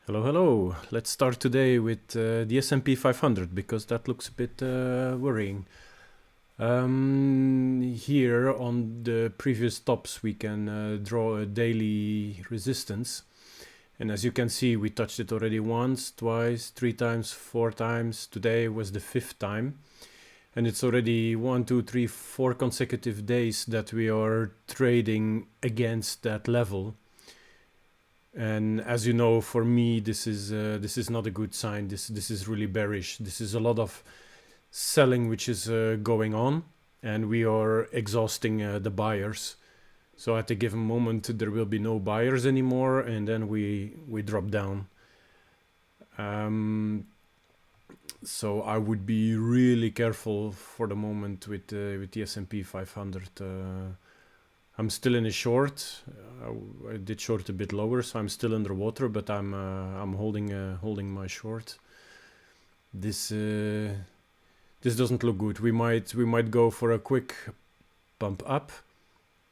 Hello, hello. Let's start today with the S&P 500 because that looks a bit worrying. Here on the previous tops we can draw a daily resistance, and as you can see we touched it already once, twice, three times, four times. Today was the fifth time, and it's already 1, 2, 3, 4 consecutive days that we are trading against that level. And as you know, for me, this is not a good sign. This is really bearish. This is a lot of selling which is going on, and we are exhausting the buyers. So at a given moment, there will be no buyers anymore, and then we drop down. So I would be really careful for the moment with the S&P 500. I'm still in a short. I did short a bit lower, so I'm still underwater, but I'm holding my short. This doesn't look good. We might go for a quick pump up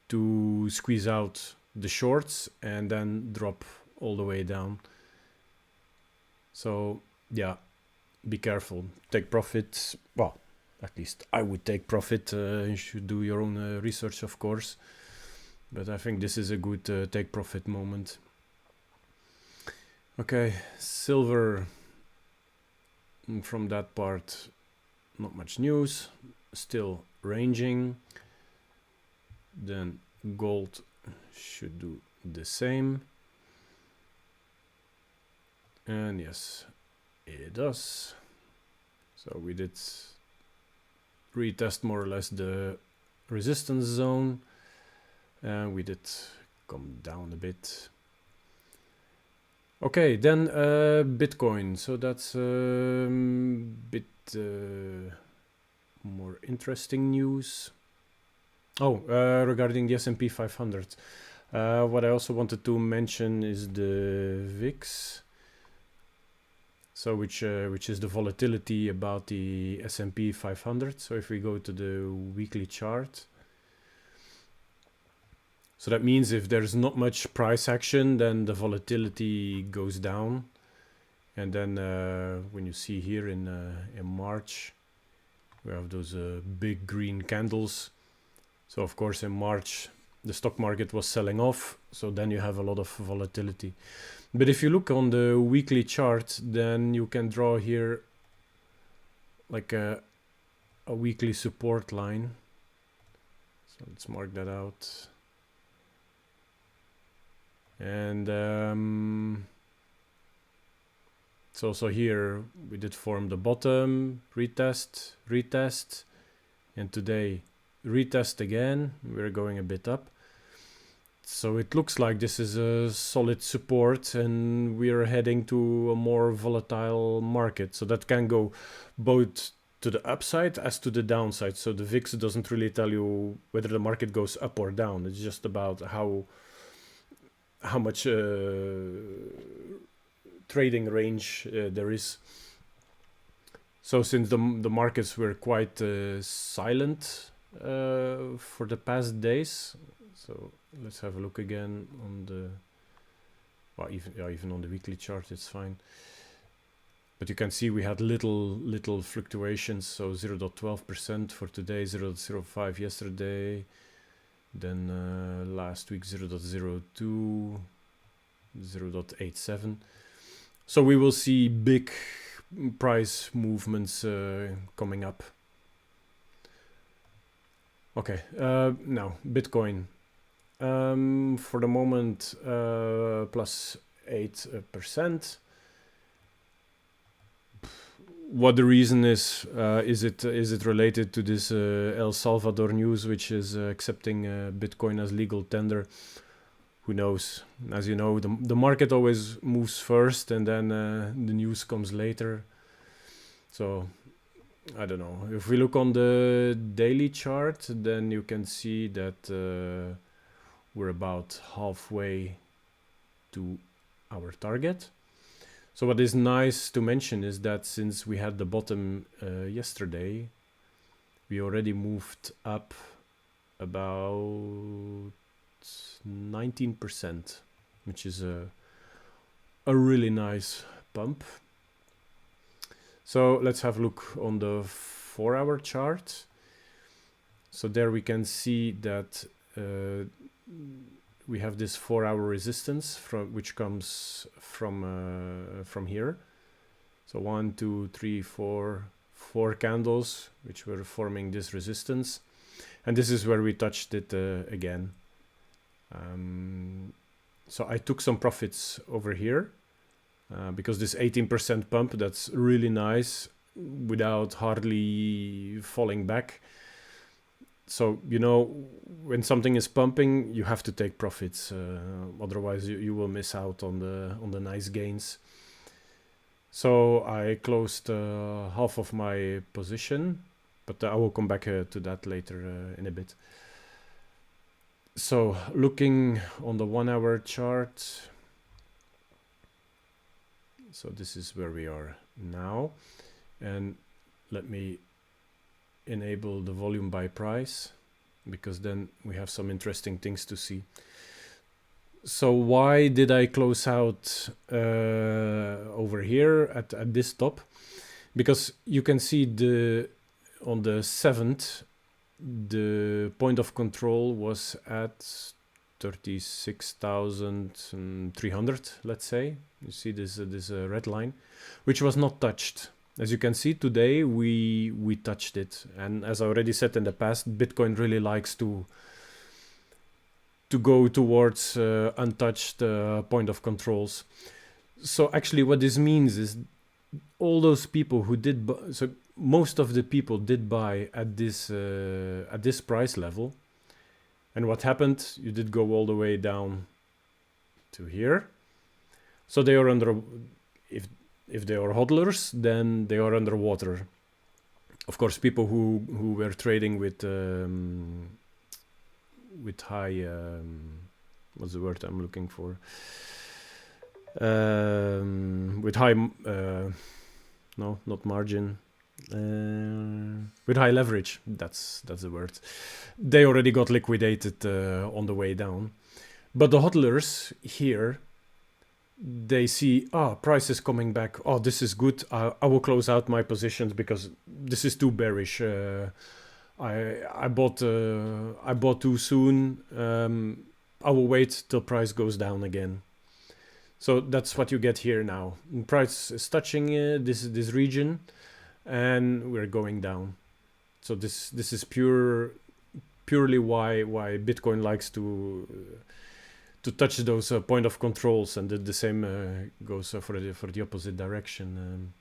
to squeeze out the shorts and then drop all the way down. So yeah, be careful. Take profit. Well, at least I would take profit. You should do your own research, of course. But I think this is a good take profit moment. Okay, silver. From that part, not much news. Still ranging. Then gold should do the same. And yes, it does. So we did retest more or less the resistance zone. We did come down a bit. Okay, then Bitcoin. So that's a bit more interesting news. Oh, regarding the S&P 500. What I also wanted to mention is the VIX. So which is the volatility about the S&P 500. So if we go to the weekly chart. So that means if there's not much price action, then the volatility goes down. And then when you see here in March, we have those big green candles. So of course in March, the stock market was selling off. So then you have a lot of volatility. But if you look on the weekly chart, then you can draw here like a weekly support line. So let's mark that out. And so also here we did form the bottom, retest, retest, and today retest again. We're going a bit up. So it looks like this is a solid support and we're heading to a more volatile market. So that can go both to the upside as to the downside. So the VIX doesn't really tell you whether the market goes up or down. It's just about how much trading range there is. So since the markets were quite silent for the past days, so let's have a look again on the, well, even on the weekly chart it's fine. But you can see we had little fluctuations. So 0.12% for today, 0.05 yesterday. Then last week 0.02, 0.87. So we will see big price movements coming up. Okay, now Bitcoin. For the moment, plus 8%. What the reason is it related to this El Salvador news, which is accepting Bitcoin as legal tender? Who knows? As you know, the market always moves first, and then the news comes later. So I don't know. If we look on the daily chart, then you can see that we're about halfway to our target. So what is nice to mention is that since we had the bottom yesterday, we already moved up about 19%, which is a a really nice pump. So let's have a look on the 4-hour chart. So there we can see that we have this 4-hour resistance which comes from here. So 1, 2, 3, 4 candles which were forming this resistance, and this is where we touched it again. So I took some profits over here because this 18% pump, that's really nice without hardly falling back. So, you know, when something is pumping, you have to take profits, otherwise you will miss out on the nice gains. So I closed half of my position, but I will come back to that later in a bit. So looking on the 1-hour chart, so this is where we are now, and let me enable the volume by price, because then we have some interesting things to see. So why did I close out over here at this top? Because you can see on the 7th, the point of control was at 36,300, let's say. You see this red line, which was not touched. As you can see today, we touched it, and as I already said in the past, Bitcoin really likes to go towards untouched point of controls. So actually what this means is all those people who did so most of the people did buy at this price level, and what happened, you did go all the way down to here. So they are under, if they are hodlers, then they are underwater. Of course, people who were trading with high, what's the word I'm looking for? With high, no, not margin. With high leverage, that's the word. They already got liquidated on the way down. But the hodlers here, they see, price is coming back. Oh, this is good. I will close out my positions because this is too bearish. I bought too soon. I will wait till price goes down again. So that's what you get here now. Price is touching this region, and we're going down. So this is purely why Bitcoin likes to touch those point of controls, and the same goes for the opposite direction.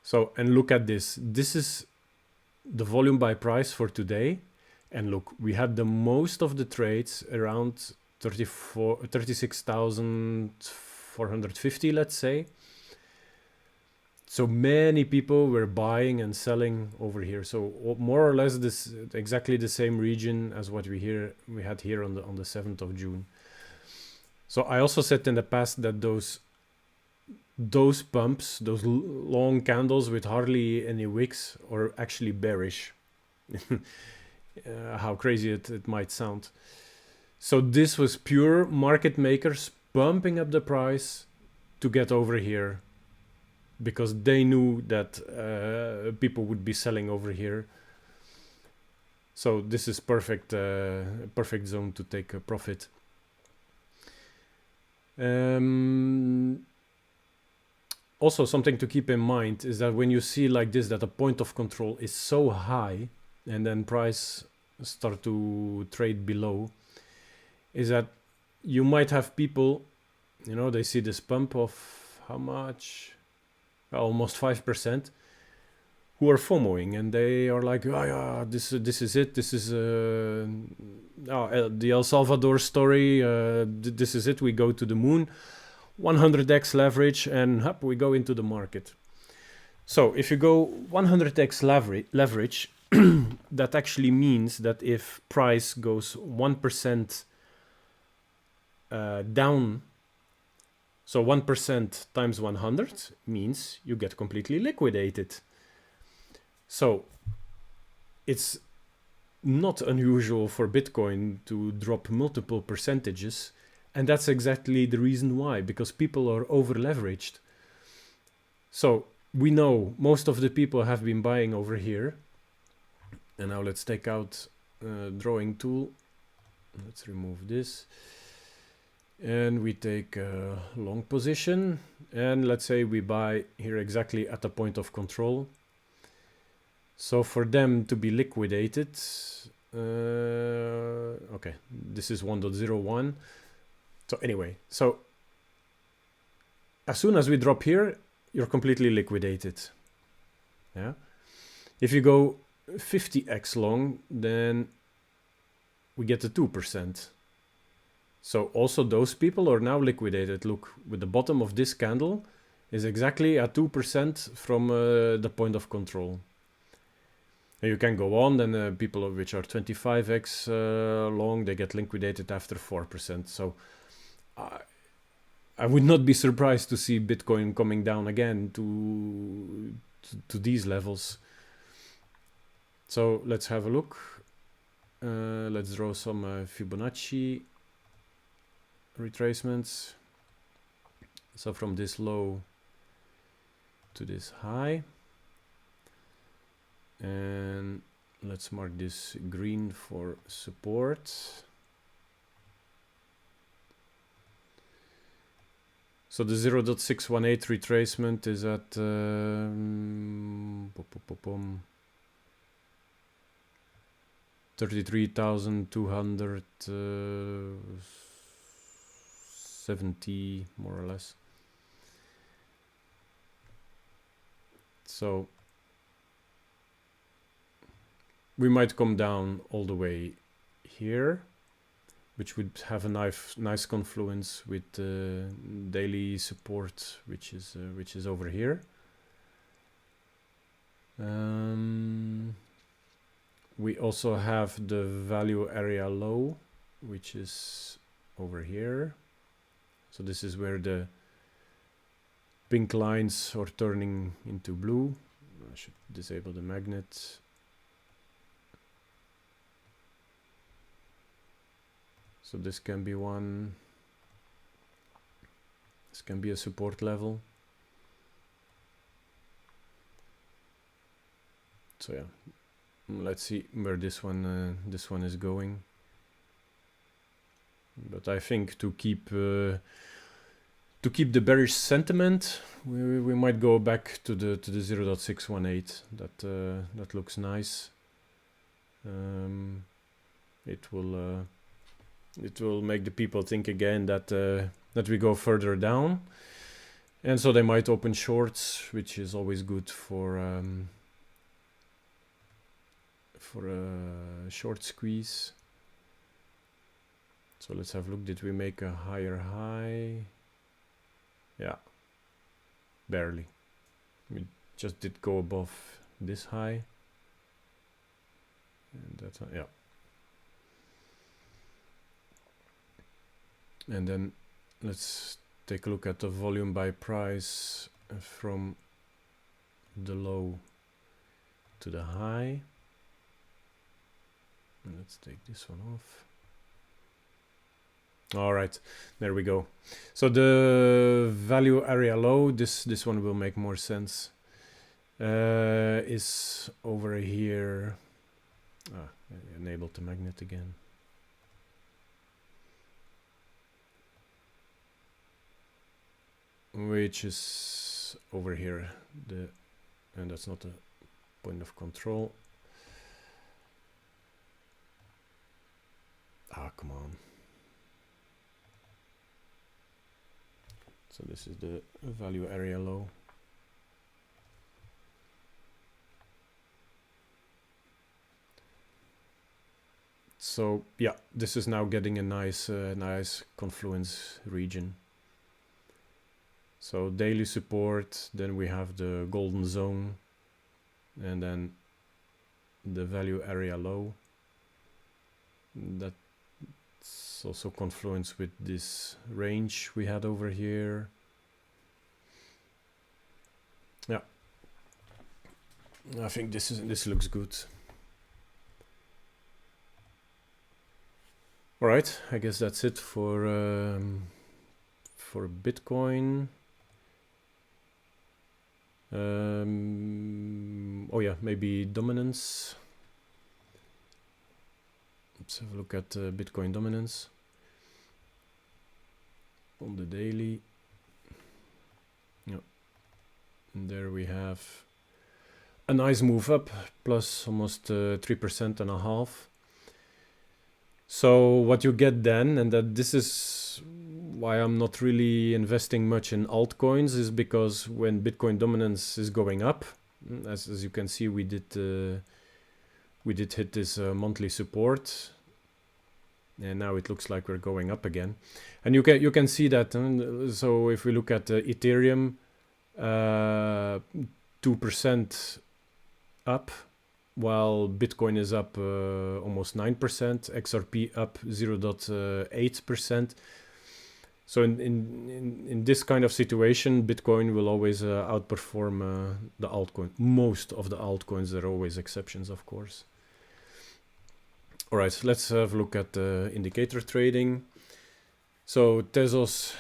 So, and look at this. This is the volume by price for today, and look, we had the most of the trades around 36,450, let's say. So many people were buying and selling over here. So more or less this exactly the same region as what we had here on the 7th of June. So I also said in the past that those pumps, those long candles with hardly any wicks, are actually bearish. How crazy it might sound. So this was pure market makers pumping up the price to get over here, because they knew that people would be selling over here. So this is perfect zone to take a profit. Also, something to keep in mind is that when you see like this, that the point of control is so high and then price start to trade below, is that you might have people, you know, they see this pump of how much? Almost 5%, who are FOMOing, and they are like, oh yeah, this is it. This is the El Salvador story. This is it. We go to the moon, 100x leverage, and up we go into the market. So if you go 100x leverage, that actually means that if price goes 1% down, so 1% times 100 means you get completely liquidated. So it's not unusual for Bitcoin to drop multiple percentages And that's exactly the reason why, because people are over leveraged. So we know most of the people have been buying over here. And now let's take out drawing tool. Let's remove this. And we take a long position. And let's say we buy here exactly at the point of control. So for them to be liquidated, okay, this is 1.01. So anyway, so as soon as we drop here, you're completely liquidated. Yeah. If you go 50x long, then we get the 2%. So also those people are now liquidated. Look, with the bottom of this candle is exactly at 2% from the point of control. And you can go on, then people which are 25x long, they get liquidated after 4%. So I would not be surprised to see Bitcoin coming down again to these levels. So let's have a look. Let's draw some Fibonacci retracements. So from this low to this high. And let's mark this green for support. So the 0.618 retracement is at 33,270 more or less. So we might come down all the way here, which would have a nice confluence with daily support, which is over here. We also have the value area low, which is over here. So this is where the pink lines are turning into blue. I should disable the magnet. So this can be one. This can be a support level. So yeah, let's see where this one is going. But I think to keep the bearish sentiment, we might go back to the 0.618. That looks nice. It will make the people think again that we go further down, and so they might open shorts, which is always good for a short squeeze. So let's have a look. Did we make a higher high? Yeah, barely. We just did go above this high, and that's yeah. And then let's take a look at the volume by price from the low to the high. And let's take this one off. All right, there we go. So the value area low, this one will make more sense, is over here. I enabled the magnet again. Which is over here, and that's not a point of control. Come on. So this is the value area low. So yeah, this is now getting a nice confluence region. So daily support, then we have the golden zone, and then the value area low. That's also confluence with this range we had over here. Yeah, I think this looks good. All right, I guess that's it for Bitcoin. Oh yeah, maybe dominance. Let's have a look at Bitcoin dominance on the daily. Yeah, and there we have a nice move up, plus almost 3.5%. So what you get then, and that this is why I'm not really investing much in altcoins, is because when Bitcoin dominance is going up, as you can see, we did hit this monthly support, and now it looks like we're going up again, and you can see that. So if we look at Ethereum, 2% up, while Bitcoin is up almost 9%, XRP up 0.8%. So in this kind of situation, Bitcoin will always outperform the altcoin. Most of the altcoins, there are always exceptions, of course. All right, let's have a look at indicator trading. So Tezos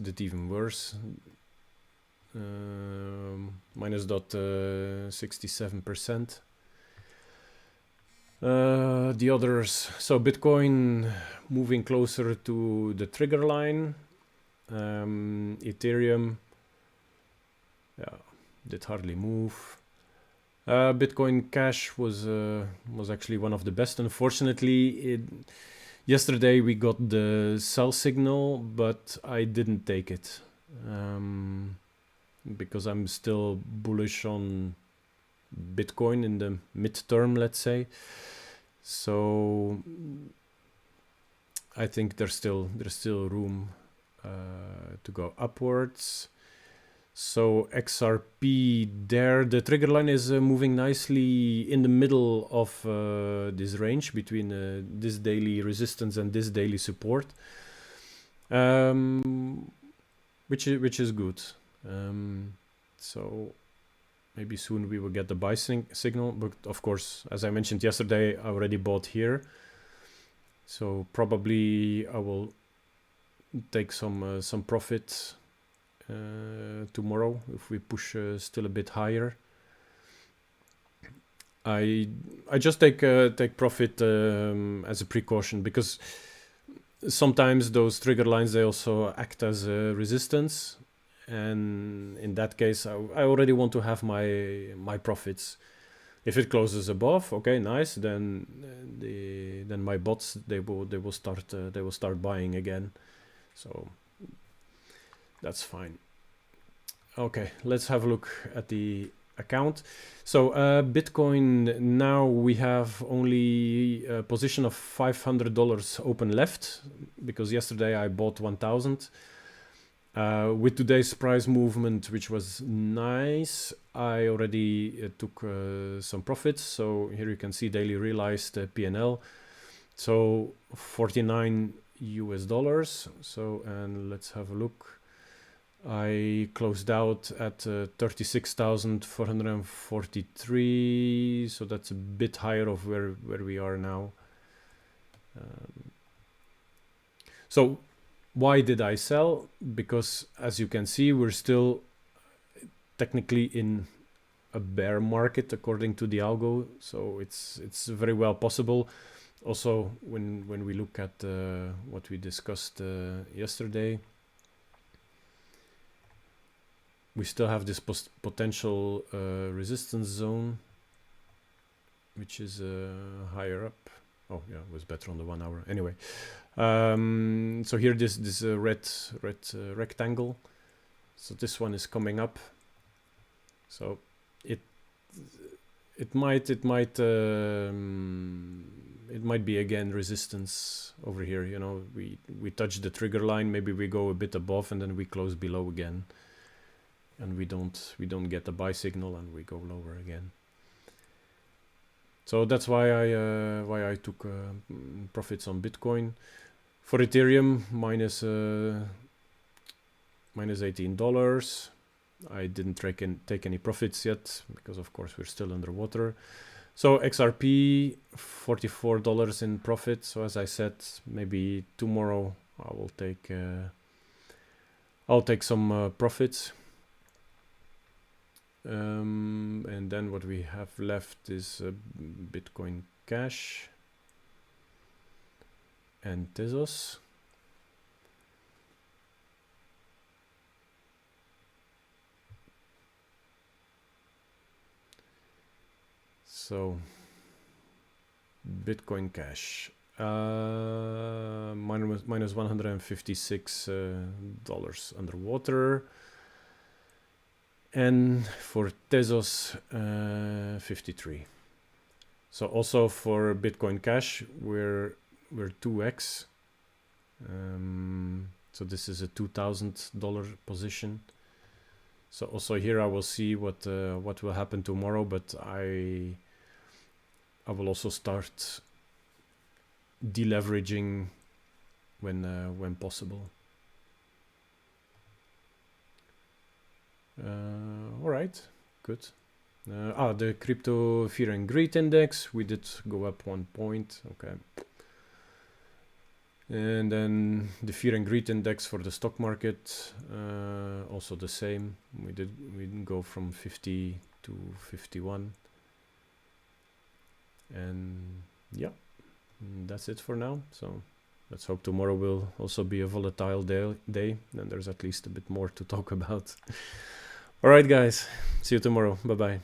did even worse. Minus 0.67%. The others, so Bitcoin moving closer to the trigger line. Ethereum, yeah, did hardly move. Bitcoin Cash was actually one of the best. Unfortunately, yesterday we got the sell signal, but I didn't take it. Because I'm still bullish on Bitcoin in the midterm, let's say. So I think there's still room to go upwards. So XRP there, the trigger line is moving nicely in the middle of this range between this daily resistance and this daily support, which is good. So maybe soon we will get the buy signal, but of course, as I mentioned yesterday, I already bought here. So probably I will take some profit tomorrow if we push still a bit higher. I just take profit as a precaution, because sometimes those trigger lines, they also act as a resistance. And in that case, I already want to have my profits. If it closes above, okay, nice. Then my bots, they will start buying again. So that's fine. Okay, let's have a look at the account. So Bitcoin, now we have only a position of $500 open left, because yesterday I bought 1,000. With today's price movement, which was nice, I already took some profits. So here you can see daily realized P&L. So $49 US. So, and let's have a look. I closed out at 36,443. So that's a bit higher of where we are now. So why did I sell? Because as you can see, we're still technically in a bear market according to the algo. So it's very well possible. Also, when we look at what we discussed yesterday, we still have this potential resistance zone, which is higher up. Oh yeah, it was better on the 1 hour. Anyway, so here this red rectangle. So this one is coming up. So it might be again resistance over here. You know, we touch the trigger line. Maybe we go a bit above and then we close below again, and we don't get the buy signal and we go lower again. So that's why I took profits on Bitcoin. For Ethereum, minus $18. I didn't take any profits yet because, of course, we're still underwater. So XRP, $44 in profit. So as I said, maybe tomorrow I will take I'll take some profits. And then what we have left is Bitcoin Cash and Tezos. So Bitcoin Cash minus $156 underwater, and for Tezos 53. So also for Bitcoin Cash we're 2x. So this is a $2,000 position. So also here I will see what will happen tomorrow, but I will also start deleveraging when possible. All right, good. The crypto fear and greed index, we did go up 1 point. Okay. And then the fear and greed index for the stock market, also the same. We didn't go from 50 to 51. And yeah, that's it for now. So let's hope tomorrow will also be a volatile day. Then there's at least a bit more to talk about. All right, guys. See you tomorrow. Bye-bye.